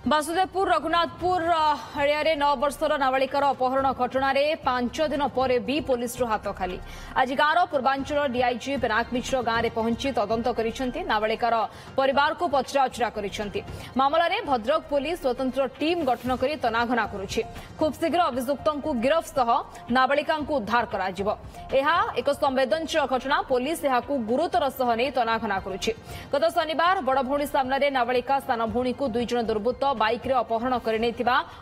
Basudevpur Raghunathpur area 9 वर्षर नाबालिकार अपहरण घटन 5 दिन पर भी पुलिस हाथ खाली। आज गांव पूर्वांचल डीआईजी पिनाक मिश्र गांव में पहुंची तदंत कर नाबालिकार परिवार को पचराउचरा कर मामलें भद्रक पुलिस स्वतंत्र टीम गठन कर तनाघना करुछि। खूब शीघ्र अभियुक्तों को गिरफ सह नाबालिका उद्धार कर एक संवेदनशील घटना। पुलिस यहां गुरुतर सह नहीं तनाघना करुछि। गत शनिवार बड़ भौणी सामने नाबालिका सान भौणी को 2 जन दुर्बृत्त बाइक रे अपहरण करने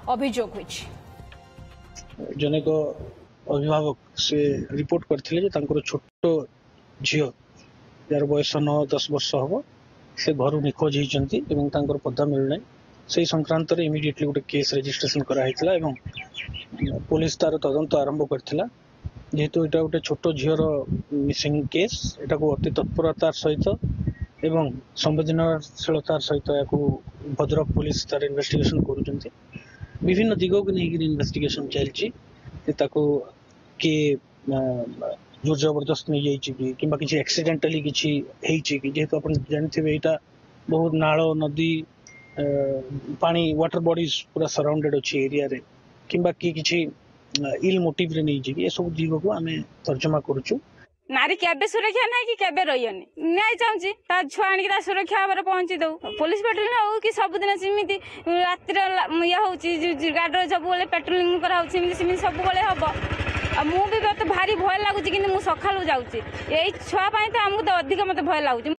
अभियोग होइछि। जनेक अभिभावक से रिपोर्ट करथिले जे तांकर छोटो झियो यार बयस 9-10 वर्ष हबो से घर निखोज होइचंती एवं तांकर पता मिलनै। सेही संक्रांत रे इमिडिएटली गोटे केस रजिस्ट्रेशन करा हैतला एवं पुलिस तार तदंत आरंभ करथिला। जेहेतु एटा गोटे छोटो झियोर मिसिंग केस एटा को अति तत्परतार सहित एवं संवेदनशीलतार सहित भद्रक पुलिस तार इन्वेस्टिगेशन करुचंती। विभिन्न दिगों को लेकर इन्वेस्टिगेशन चलछि। के जोर जबरदस्त नहीं जाइछि कि किसी एक्सीडेंटली किसी हेछि कि जेहेतु अपन जानथिबे एटा बहुत नाଳ नदी पानी वाटर बॉडीज पूरा सराउंडेड अछि एरिया रे किंबा किछि इल मोटिव रे नहीं जे ए सब दिगों को आमे तर्जमा करूछु। नारी केबे सुरक्षा ना कि केबे रहियनी न्याय चाहूची ता छुआ आनी ता सुरक्षा भाव पहुंची दऊ। पुलिस पेट्रोलिंग हो कि सबुदिन सिमिति रात्रि ये होची गाडर सब बेले पेट्रोलिंग करा होची सिमिति सब बेले हबो। मु भी भारी भय लागुची कि मु सखालु जाउची एई छुआ पई त हमहु त अधिक मते भय लागुची।